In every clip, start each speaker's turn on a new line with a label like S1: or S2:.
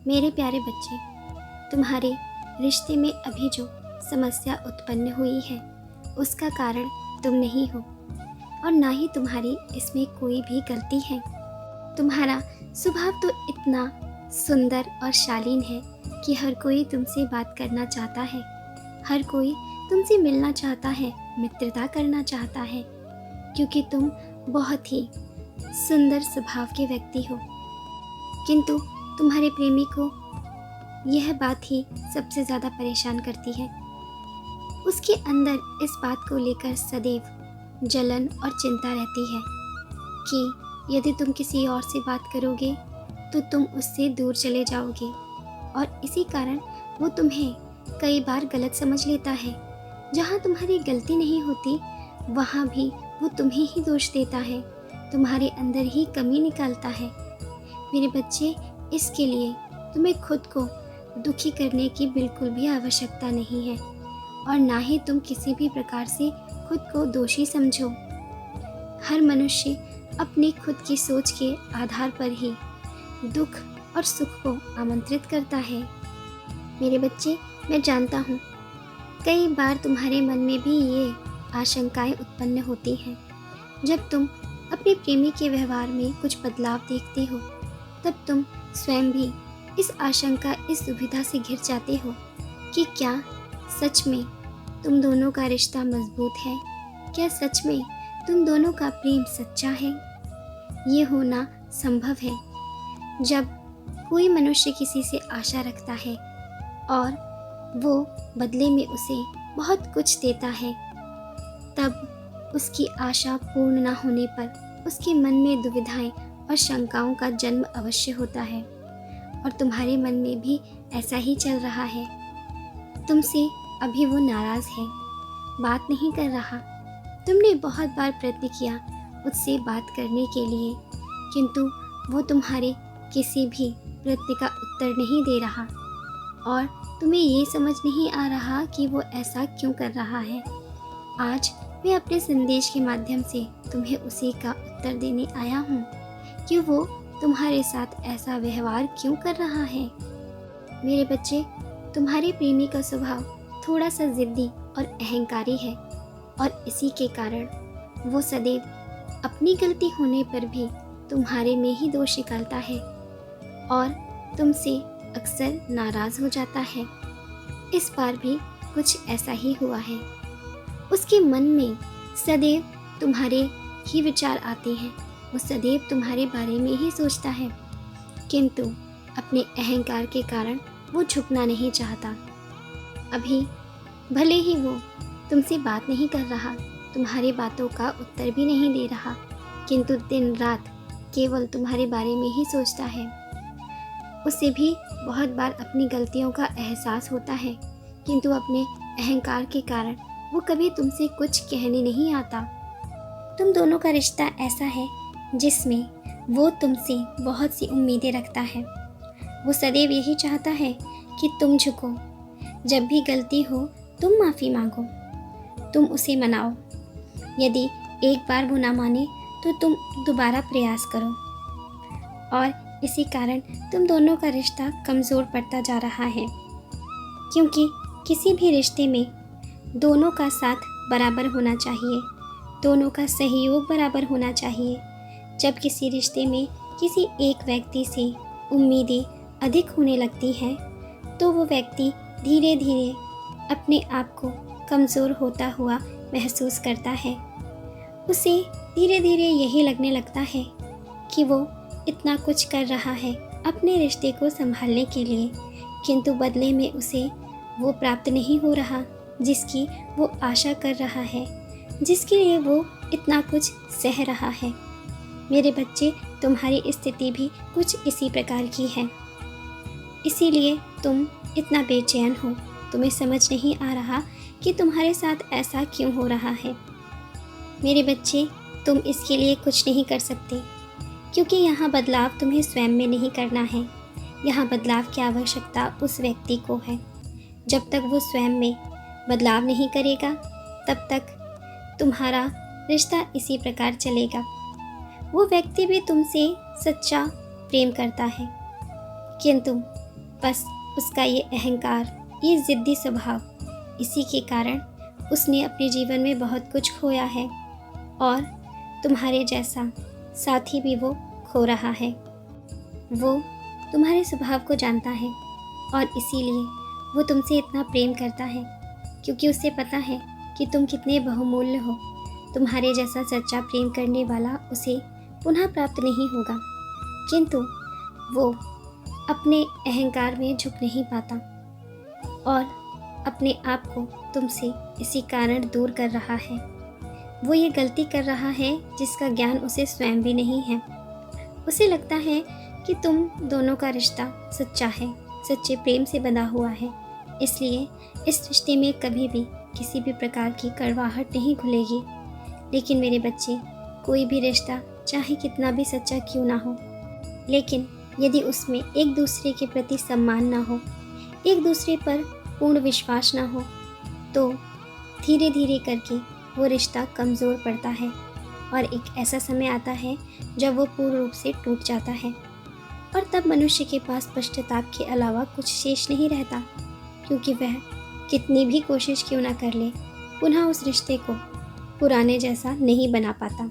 S1: मेरे प्यारे बच्चे, तुम्हारे रिश्ते में अभी जो समस्या उत्पन्न हुई है उसका कारण तुम नहीं हो और ना ही तुम्हारी इसमें कोई भी गलती है। तुम्हारा स्वभाव तो इतना सुंदर और शालीन है कि हर कोई तुमसे बात करना चाहता है, हर कोई तुमसे मिलना चाहता है, मित्रता करना चाहता है, क्योंकि तुम बहुत ही सुंदर स्वभाव के व्यक्ति हो। किंतु तुम्हारे प्रेमी को यह बात ही सबसे ज़्यादा परेशान करती है। उसके अंदर इस बात को लेकर सदैव जलन और चिंता रहती है कि यदि तुम किसी और से बात करोगे तो तुम उससे दूर चले जाओगे, और इसी कारण वो तुम्हें कई बार गलत समझ लेता है। जहाँ तुम्हारी गलती नहीं होती वहाँ भी वो तुम्हें ही दोष देता है, तुम्हारे अंदर ही कमी निकालता है। मेरे बच्चे, इसके लिए तुम्हें खुद को दुखी करने की बिल्कुल भी आवश्यकता नहीं है और ना ही तुम किसी भी प्रकार से खुद को दोषी समझो। हर मनुष्य अपनी खुद की सोच के आधार पर ही दुख और सुख को आमंत्रित करता है। मेरे बच्चे, मैं जानता हूँ कई बार तुम्हारे मन में भी ये आशंकाएं उत्पन्न होती हैं। जब तुम अपने प्रेमी के व्यवहार में कुछ बदलाव देखते हो तब तुम स्वयं भी इस आशंका, इस दुविधा से घिर जाते हो कि क्या सच में तुम दोनों का रिश्ता मजबूत है, क्या सच में तुम दोनों का प्रेम सच्चा है। ये होना संभव है जब कोई मनुष्य किसी से आशा रखता है और वो बदले में उसे बहुत कुछ देता है, तब उसकी आशा पूर्ण न होने पर उसके मन में दुविधाएं और शंकाओं का जन्म अवश्य होता है। और तुम्हारे मन में भी ऐसा ही चल रहा है। तुमसे अभी वो नाराज़ है, बात नहीं कर रहा। तुमने बहुत बार प्रयत्न किया उससे बात करने के लिए, किंतु वो तुम्हारे किसी भी प्रयत्न का उत्तर नहीं दे रहा और तुम्हें ये समझ नहीं आ रहा कि वो ऐसा क्यों कर रहा है। आज मैं अपने संदेश के माध्यम से तुम्हें उसी का उत्तर देने आया हूँ कि वो तुम्हारे साथ ऐसा व्यवहार क्यों कर रहा है। मेरे बच्चे, तुम्हारे प्रेमी का स्वभाव थोड़ा सा जिद्दी और अहंकारी है और इसी के कारण वो सदैव अपनी गलती होने पर भी तुम्हारे में ही दोष निकालता है और तुमसे अक्सर नाराज़ हो जाता है। इस बार भी कुछ ऐसा ही हुआ है। उसके मन में सदैव तुम्हारे ही विचार आते हैं, वो सदैव तुम्हारे बारे में ही सोचता है, किंतु अपने अहंकार के कारण वो झुकना नहीं चाहता। अभी भले ही वो तुमसे बात नहीं कर रहा, तुम्हारी बातों का उत्तर भी नहीं दे रहा, किंतु दिन रात केवल तुम्हारे बारे में ही सोचता है। उसे भी बहुत बार अपनी गलतियों का एहसास होता है, किंतु अपने अहंकार के कारण वो कभी तुमसे कुछ कहने नहीं आता। तुम दोनों का रिश्ता ऐसा है जिसमें वो तुमसे बहुत सी उम्मीदें रखता है। वो सदैव यही चाहता है कि तुम झुको, जब भी गलती हो तुम माफ़ी मांगो, तुम उसे मनाओ। यदि एक बार वो ना माने तो तुम दोबारा प्रयास करो और इसी कारण तुम दोनों का रिश्ता कमज़ोर पड़ता जा रहा है, क्योंकि किसी भी रिश्ते में दोनों का साथ बराबर होना चाहिए, दोनों का सहयोग बराबर होना चाहिए। जब किसी रिश्ते में किसी एक व्यक्ति से उम्मीदें अधिक होने लगती हैं तो वो व्यक्ति धीरे धीरे अपने आप को कमज़ोर होता हुआ महसूस करता है। उसे धीरे धीरे यही लगने लगता है कि वो इतना कुछ कर रहा है अपने रिश्ते को संभालने के लिए, किंतु बदले में उसे वो प्राप्त नहीं हो रहा जिसकी वो आशा कर रहा है, जिसके लिए वो इतना कुछ सह रहा है। मेरे बच्चे, तुम्हारी स्थिति भी कुछ इसी प्रकार की है, इसीलिए तुम इतना बेचैन हो। तुम्हें समझ नहीं आ रहा कि तुम्हारे साथ ऐसा क्यों हो रहा है। मेरे बच्चे, तुम इसके लिए कुछ नहीं कर सकते, क्योंकि यहाँ बदलाव तुम्हें स्वयं में नहीं करना है। यहाँ बदलाव की आवश्यकता उस व्यक्ति को है। जब तक वो स्वयं में बदलाव नहीं करेगा तब तक तुम्हारा रिश्ता इसी प्रकार चलेगा। वो व्यक्ति भी तुमसे सच्चा प्रेम करता है, किंतु बस उसका ये अहंकार, ये ज़िद्दी स्वभाव, इसी के कारण उसने अपने जीवन में बहुत कुछ खोया है और तुम्हारे जैसा साथी भी वो खो रहा है। वो तुम्हारे स्वभाव को जानता है और इसीलिए वो तुमसे इतना प्रेम करता है, क्योंकि उसे पता है कि तुम कितने बहुमूल्य हो। तुम्हारे जैसा सच्चा प्रेम करने वाला उसे पुनः प्राप्त नहीं होगा, किंतु वो अपने अहंकार में झुक नहीं पाता और अपने आप को तुमसे इसी कारण दूर कर रहा है। वो ये गलती कर रहा है जिसका ज्ञान उसे स्वयं भी नहीं है। उसे लगता है कि तुम दोनों का रिश्ता सच्चा है, सच्चे प्रेम से बंधा हुआ है, इसलिए इस रिश्ते में कभी भी किसी भी प्रकार की कड़वाहट नहीं घुलेगी। लेकिन मेरे बच्चे, कोई भी रिश्ता चाहे कितना भी सच्चा क्यों ना हो, लेकिन यदि उसमें एक दूसरे के प्रति सम्मान ना हो, एक दूसरे पर पूर्ण विश्वास ना हो, तो धीरे धीरे करके वो रिश्ता कमज़ोर पड़ता है और एक ऐसा समय आता है जब वो पूर्ण रूप से टूट जाता है। और तब मनुष्य के पास पश्चाताप के अलावा कुछ शेष नहीं रहता, क्योंकि वह कितनी भी कोशिश क्यों ना कर ले, पुनः उस रिश्ते को पुराने जैसा नहीं बना पाता।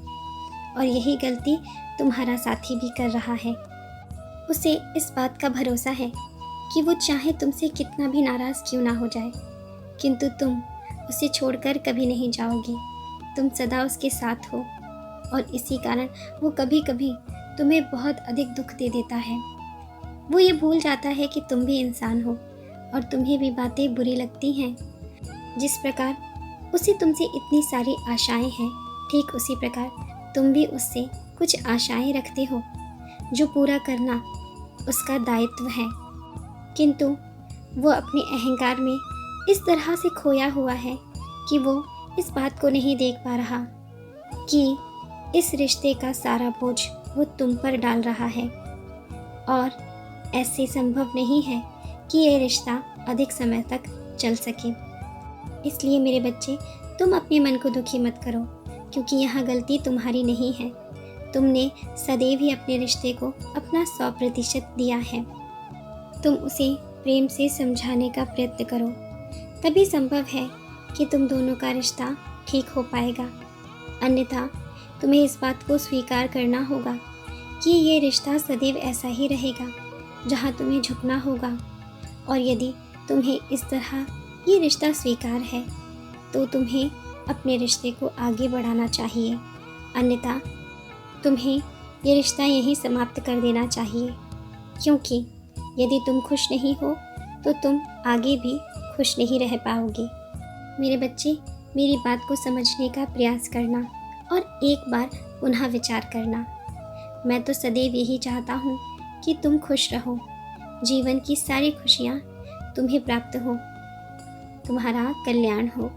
S1: और यही गलती तुम्हारा साथी भी कर रहा है। उसे इस बात का भरोसा है कि वो चाहे तुमसे कितना भी नाराज़ क्यों ना हो जाए, किंतु तुम उसे छोड़कर कभी नहीं जाओगी। तुम सदा उसके साथ हो और इसी कारण वो कभी कभी तुम्हें बहुत अधिक दुख दे देता है। वो ये भूल जाता है कि तुम भी इंसान हो और तुम्हें भी बातें बुरी लगती हैं। जिस प्रकार उसे तुमसे इतनी सारी आशाएं हैं, ठीक उसी प्रकार तुम भी उससे कुछ आशाएं रखते हो जो पूरा करना उसका दायित्व है। किंतु वो अपने अहंकार में इस तरह से खोया हुआ है कि वो इस बात को नहीं देख पा रहा कि इस रिश्ते का सारा बोझ वो तुम पर डाल रहा है और ऐसे संभव नहीं है कि ये रिश्ता अधिक समय तक चल सके। इसलिए मेरे बच्चे, तुम अपने मन को दुखी मत करो, क्योंकि यहाँ गलती तुम्हारी नहीं है। तुमने सदैव ही अपने रिश्ते को अपना 100% दिया है। तुम उसे प्रेम से समझाने का प्रयत्न करो, तभी संभव है कि तुम दोनों का रिश्ता ठीक हो पाएगा। अन्यथा तुम्हें इस बात को स्वीकार करना होगा कि ये रिश्ता सदैव ऐसा ही रहेगा, जहाँ तुम्हें झुकना होगा। और यदि तुम्हें इस तरह ये रिश्ता स्वीकार है, तो तुम्हें अपने रिश्ते को आगे बढ़ाना चाहिए, अन्यथा तुम्हें ये रिश्ता यहीं समाप्त कर देना चाहिए। क्योंकि यदि तुम खुश नहीं हो तो तुम आगे भी खुश नहीं रह पाओगे। मेरे बच्चे, मेरी बात को समझने का प्रयास करना और एक बार पुनः विचार करना। मैं तो सदैव यही चाहता हूँ कि तुम खुश रहो, जीवन की सारी खुशियाँ तुम्हें प्राप्त हो, तुम्हारा कल्याण हो।